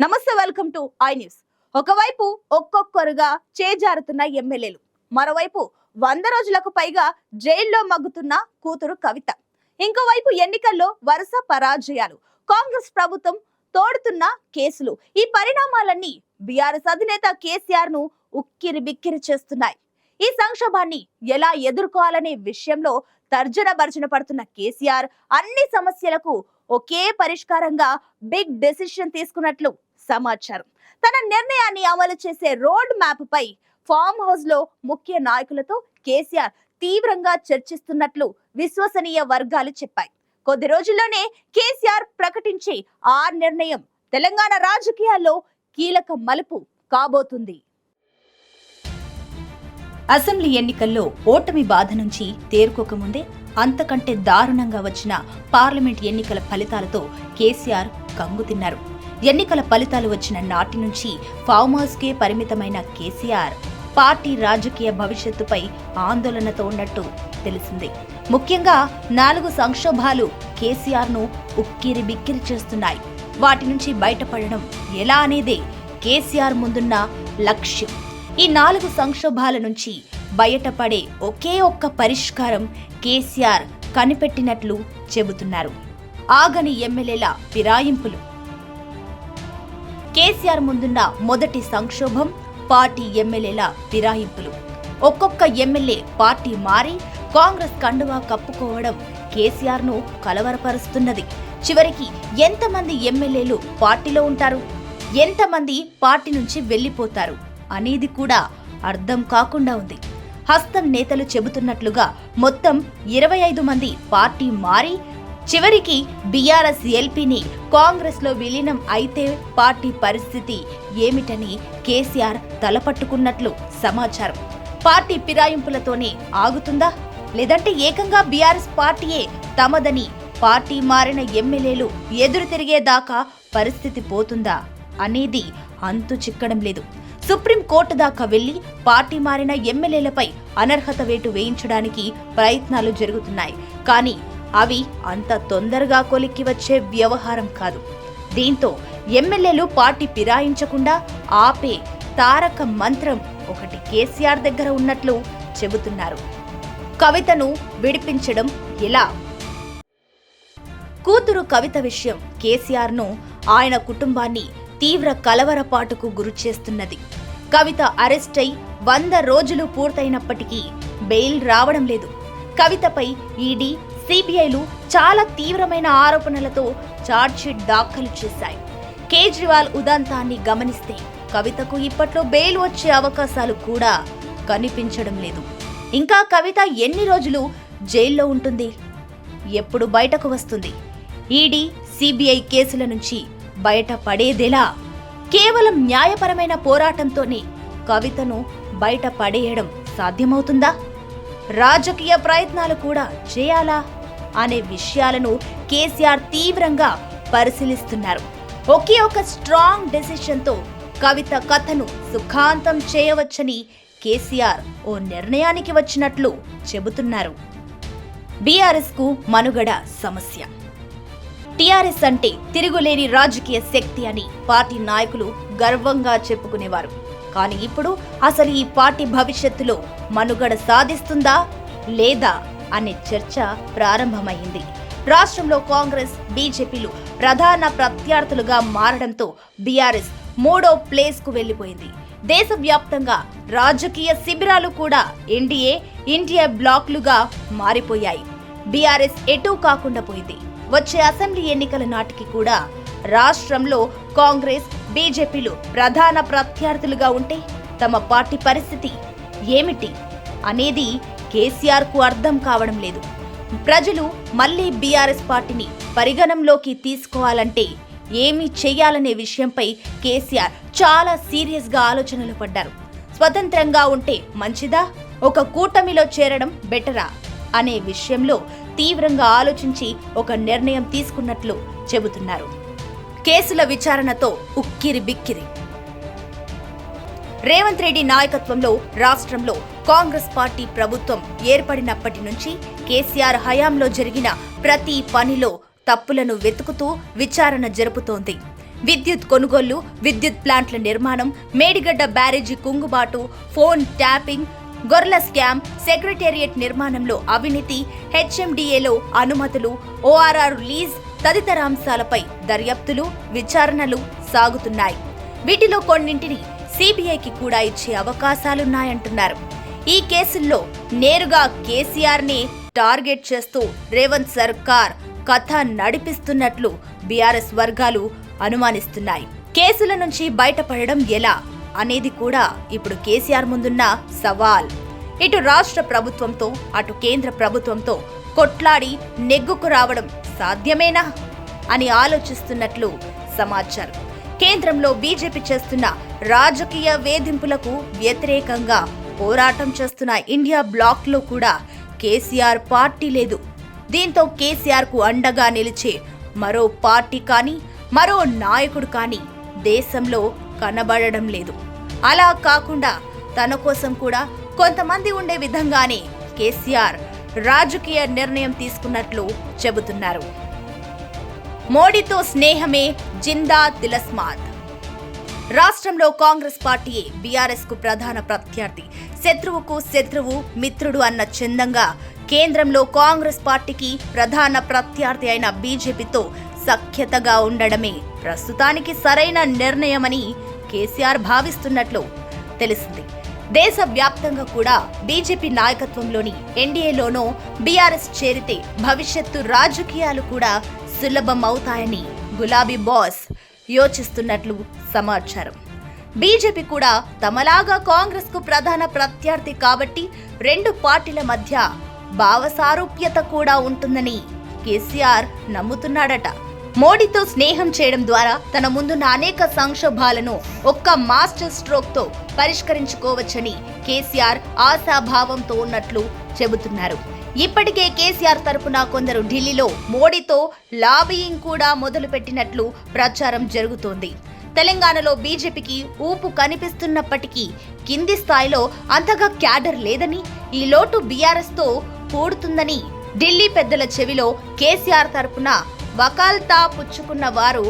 నమస్తే, welcome to I news. ఒకవైపు ఒక్కొక్కరుగా చేజారుతున్న ఎమ్మెల్యేలు, మరోవైపు 100 రోజులకు పైగా జైల్లో మగ్గుతున్న కూతురు కవిత, ఇంకోవైపు ఎన్నికల్లో వరుస పరాజయాలు, కాంగ్రెస్ ప్రభుత్వం తోడుతున్న కేసులు. ఈ పరిణామాలన్నీ బీఆర్ఎస్ అధినేత కేసీఆర్ ను ఉక్కిరి బిక్కిరి చేస్తున్నాయి. ఈ సంక్షోభాన్ని ఎలా ఎదుర్కోవాలనే విషయంలో తర్జన భర్జన పడుతున్న కేసీఆర్ అన్ని సమస్యలకు ఒకే పరిష్కారంగా బిగ్ డెసిషన్ తీసుకున్నట్లు సమాచారం. తన నిర్ణయాన్ని అమలు చేసే రోడ్ మ్యాప్ పై ఫామ్ హౌస్ లో ముఖ్య నాయకులతో కేసీఆర్ తీవ్రంగా చర్చిస్తున్నట్లు విశ్వసనీయ వర్గాలు చెప్పాయి. కొద్ది రోజుల్లోనే కేసీఆర్ ప్రకటించే ఆ నిర్ణయం తెలంగాణ రాజకీయాల్లో కీలక మలుపు కాబోతుంది. అసెంబ్లీ ఎన్నికల్లో ఓటమి బాధ నుంచి తేరుకోకముందే అంతకంటే దారుణంగా వచ్చిన పార్లమెంట్ ఎన్నికల ఫలితాలతో కేసీఆర్ కంగుతిన్నారు. ఎన్నికల ఫలితాలు వచ్చిన నాటి నుంచి ఫామ్ హౌస్ కే పరిమితమైన కేసీఆర్ పార్టీ రాజకీయ భవిష్యత్తుపై ఆందోళనతో ఉన్నట్టు తెలిసింది. ముఖ్యంగా 4 సంక్షోభాలు కేసీఆర్ ను ఉక్కిరి బిక్కిరి చేస్తున్నాయి. వాటి నుంచి బయటపడడం ఎలా అనేదే కేసీఆర్ ముందున్న లక్ష్యం. ఈ 4 సంక్షోభాల నుంచి బయటపడే ఒకే ఒక్క పరిష్కారం కేసీఆర్ కనిపెట్టినట్లు చెబుతున్నారు. ఆగని ఎమ్మెల్యేల ఫిరాయింపులు. కేసీఆర్ ముందున్న మొదటి సంక్షోభం పార్టీ ఎమ్మెల్యేల ఫిరాయింపులు. ఒక్కొక్క ఎమ్మెల్యే పార్టీ మారి కాంగ్రెస్ కండువా కప్పుకోవడం కేసీఆర్ ను కలవరపరుస్తున్నది. చివరికి ఎంతమంది ఎమ్మెల్యేలు పార్టీలో ఉంటారు, ఎంతమంది పార్టీ నుంచి వెళ్లిపోతారు అనేది కూడా అర్థం కాకుండా ఉంది. హస్తం నేతలు చెబుతున్నట్లుగా మొత్తం 25 మంది పార్టీ మారి చివరికి బీఆర్ఎస్ ఎల్పీని కాంగ్రెస్ లో విలీనం అయితే పార్టీ పరిస్థితి ఏమిటని కేసీఆర్ తలపట్టుకున్నట్లు సమాచారం. పార్టీ ఫిరాయింపులతోనే ఆగుతుందా, లేదంటే ఏకంగా బీఆర్ఎస్ పార్టీయే తమదని పార్టీ మారిన ఎమ్మెల్యేలు ఎదురు తిరిగేదాకా పరిస్థితి పోతుందా అనేది అంతు చిక్కడం లేదు. సుప్రీంకోర్టు దాకా వెళ్లి పార్టీ మారిన ఎమ్మెల్యేలపై అనర్హత వేటు వేయించడానికి ప్రయత్నాలు జరుగుతున్నాయి. కానీ అవి అంత తొందరగా కొలిక్కి వచ్చే వ్యవహారం కాదు. దీంతో ఎమ్మెల్యేలు పార్టీ ఫిరాయించకుండా ఆపే తారక మంత్రం ఒకటి కేసీఆర్ దగ్గర ఉన్నట్లు చెబుతున్నారు. కవితను విడిపించడం ఎలా? కూతురు కవిత విషయం కేసీఆర్ ను, ఆయన కుటుంబాన్ని తీవ్ర కలవరపాటుకు గురిచేస్తున్నది. కవిత అరెస్ట్ అయి 100 రోజులు పూర్తయినప్పటికీ బెయిల్ రావడం లేదు. కవితపై ఈడీ, సిబిఐలు చాలా తీవ్రమైన ఆరోపణలతో ఛార్జ్షీట్ దాఖలు చేశాయి. కేజ్రీవాల్ ఉదంతాన్ని గమనిస్తే కవితకు ఇప్పట్లో బెయిల్ వచ్చే అవకాశాలు కూడా కనిపించడం లేదు. ఇంకా కవిత ఎన్ని రోజులు జైల్లో ఉంటుంది, ఎప్పుడు బయటకు వస్తుంది? ఈడీ, సిబిఐ కేసుల నుంచి బయట పడేదెలా? కేవలం న్యాయపరమైన పోరాటంతోనే కవితను బయట పడేయడం సాధ్యమవుతుందా? రాజకీయ ప్రయత్నాలు కూడా చేయాలా అనే విషయాలను కేసీఆర్ తీవ్రంగా పరిశీలిస్తున్నారు. ఒకే ఒక స్ట్రాంగ్ డెసిషన్తో కవిత కథను సుఖాంతం చేయవచ్చని కేసీఆర్ ఓ నిర్ణయానికి వచ్చినట్లు చెబుతున్నారు. బీఆర్ఎస్ కు మనుగడ సమస్య. టీఆర్ఎస్ అంటే తిరుగులేని రాజకీయ శక్తి అని పార్టీ నాయకులు గర్వంగా చెప్పుకునేవారు. కానీ ఇప్పుడు అసలు ఈ పార్టీ భవిష్యత్తులో మనుగడ సాధిస్తుందా లేదా అనే చర్చ ప్రారంభమైంది. రాష్ట్రంలో కాంగ్రెస్, బీజేపీలు ప్రధాన ప్రత్యర్థులుగా మారడంతో బీఆర్ఎస్ 3వ ప్లేస్ కు వెళ్లిపోయింది. దేశవ్యాప్తంగా రాజకీయ శిబిరాలు కూడా ఎన్డీఏ, ఇండియా బ్లాక్లుగా మారిపోయాయి. బీఆర్ఎస్ ఎటూ కాకుండా పోయింది. వచ్చే అసెంబ్లీ ఎన్నికల నాటికి కూడా రాష్ట్రంలో కాంగ్రెస్, బీజేపీలు ప్రధాన ప్రత్యర్థులుగా ఉంటే తమ పార్టీ పరిస్థితి ఏమిటి అనేది కేసీఆర్ కు అర్థం కావడం లేదు. ప్రజలు మళ్లీ బీఆర్ఎస్ పార్టీని పరిగణంలోకి తీసుకోవాలంటే ఏమి చేయాలనే విషయంపై కేసీఆర్ చాలా సీరియస్ గా ఆలోచనలు పడ్డారు. స్వతంత్రంగా ఉంటే మంచిదా, ఒక కూటమిలో చేరడం బెటరా అనే విషయంలో తీవ్రంగా ఆలోచించి ఒక నిర్ణయం తీసుకున్నట్లు చెబుతున్నారు. కేసుల విచారణతో ఉక్కిరి బిక్కిరి. రేవంత్ రెడ్డి నాయకత్వంలో రాష్ట్రంలో కాంగ్రెస్ పార్టీ ప్రభుత్వం ఏర్పడినప్పటి నుంచి కేసీఆర్ హయాంలో జరిగిన ప్రతి పనిలో తప్పులను వెతుకుతూ విచారణ జరుపుతోంది. విద్యుత్ కొనుగోళ్లు, విద్యుత్ ప్లాంట్ల నిర్మాణం, మేడిగడ్డ బ్యారేజీ కుంగుబాటు, ఫోన్ ట్యాపింగ్, గొర్రెల స్కామ్, సెక్రటేరియట్ నిర్మాణంలో అవినీతి, హెచ్ఎండిఏలో అనుమతులు, ఓఆర్ఆర్ లీజ్ తదితర అంశాలపై దర్యాప్తులు, విచారణలు సాగుతున్నాయి. వీటిలో కొన్నింటిని సిబిఐకి కూడా ఇచ్చే అవకాశాలున్నాయంటున్నారు. ఈ కేసుల్లో నేరుగా కేసీఆర్ని టార్గెట్ చేస్తూ రేవంత్ సర్కార్ కథ నడిపిస్తున్నట్లు బీఆర్ఎస్ వర్గాలు అనుమానిస్తున్నాయి. కేసుల నుంచి బయటపడడం ఎలా అనేది కూడా ఇప్పుడు కేసీఆర్ ముందున్న సవాల్. ఇటు రాష్ట్ర ప్రభుత్వంతో అటు కేంద్ర ప్రభుత్వంతో కొట్లాడి నెగ్గుకు రావడం సాధ్యమేనా అని ఆలోచిస్తున్నట్లు సమాచారం. కేంద్రంలో బీజేపీ చేస్తున్న రాజకీయ వేధింపులకు వ్యతిరేకంగా పోరాటం చేస్తున్న ఇండియా బ్లాక్ లో కూడా కేసీఆర్ పార్టీ లేదు. దీంతో కేసీఆర్ కు అండగా నిలిచే మరో పార్టీ కానీ మరో నాయకుడు కానీ దేశంలో కనబడడం లేదు. అలా కాకుండా తన కోసం కూడా కొంతమంది ఉండే విధంగానే కేసీఆర్ రాజకీయ నిర్ణయం తీసుకున్నట్లు చెబుతున్నారు. మోడీతో స్నేహమే జిందా తిలస్మాత్. రాష్ట్రంలో కాంగ్రెస్ పార్టీయే బీఆర్ఎస్ కు ప్రధాన ప్రత్యర్థి. శత్రువుకు శత్రువు మిత్రుడు అన్న చందంగా కేంద్రంలో కాంగ్రెస్ పార్టీకి ప్రధాన ప్రత్యర్థి అయిన బీజేపీతో సఖ్యతగా ఉండడమే ప్రస్తుతానికి సరైన నిర్ణయమని కేసీఆర్ భావిస్తున్నట్లు తెలిసింది. దేశవ్యాప్తంగా కూడా బీజేపీ నాయకత్వంలోని ఎన్డీఏలోనూ బీఆర్ఎస్ చేరితే భవిష్యత్తు రాజకీయాలు కూడా సులభం అవుతాయని గులాబీ బాస్ యోచిస్తున్నట్లు సమాచారం. బీజేపీ కూడా తమలాగా కాంగ్రెస్ కు ప్రధాన ప్రత్యర్థి కాబట్టి రెండు పార్టీల మధ్య భావసారూప్యత కూడా ఉంటుందని కేసీఆర్ నమ్ముతున్నాడట. మోడీతో స్నేహం చేయడం ద్వారా తన ముందున్న అనేక సంక్షోభాలను ఒక్క మాస్టర్ స్ట్రోక్ తో పరిష్కరించుకోవచ్చని కేసీఆర్ ఆశాభావంతో ఉన్నట్లు చెబుతున్నారు. ఇప్పటికే కేసీఆర్ తరపున కొందరు ఢిల్లీలో మోడీతో లాబియింగ్ కూడా మొదలుపెట్టినట్లు ప్రచారం జరుగుతోంది. తెలంగాణలో బీజేపీకి ఊపు కనిపిస్తున్నప్పటికీ కింది స్థాయిలో అంతగా క్యాడర్ లేదని, ఈ లోటు బీఆర్ఎస్ తో కూడుతుందని ఢిల్లీ పెద్దల చెవిలో కేసీఆర్ తరపున వకాల్తా పుచ్చుకున్న వారు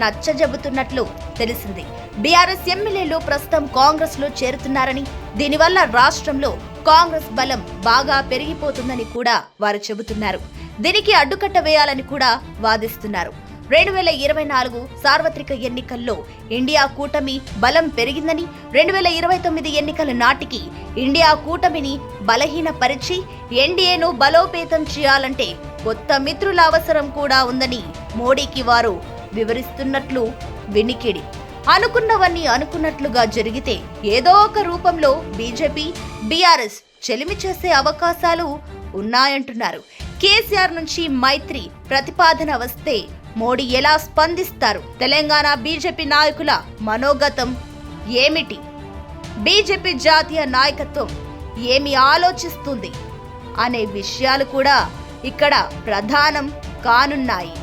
నచ్చజెబుతున్నట్లు తెలిసింది. బీఆర్ఎస్ ఎమ్మెల్యేలు ప్రస్తుతం కాంగ్రెస్ లో చేరుతున్నారని, దీనివల్ల రాష్ట్రంలో కాంగ్రెస్ బలం బాగా పెరిగిపోతుందని కూడా వారు చెబుతున్నారు. దీనికి అడ్డుకట్ట వేయాలని కూడా వాదిస్తున్నారు. 2024 సార్వత్రిక ఎన్నికల్లో ఇండియా కూటమి బలం పెరిగిందని, 2029 ఎన్నికల నాటికి ఇండియా కూటమిని బలహీనపరిచి ఎన్డీఏను బలోపేతం చేయాలంటే కొత్త మిత్రుల అవసరం కూడా ఉందని మోడీకి వారు వివరిస్తున్నట్లు వినికిడి. అనుకున్నవన్నీ అనుకున్నట్లుగా జరిగితే ఏదో ఒక రూపంలో బీజేపీ బీఆర్ఎస్ చెలిమి చేసే అవకాశాలు ఉన్నాయంటున్నారు. కేసీఆర్ నుంచి మైత్రి ప్రతిపాదన వస్తే మోడీ ఎలా స్పందిస్తారు? తెలంగాణ బీజేపీ నాయకుల మనోగతం ఏమిటి? బీజేపీ జాతీయ నాయకత్వం ఏమి ఆలోచిస్తుంది అనే విషయాలు కూడా ఇక్కడ ప్రధానం కానున్నాయి.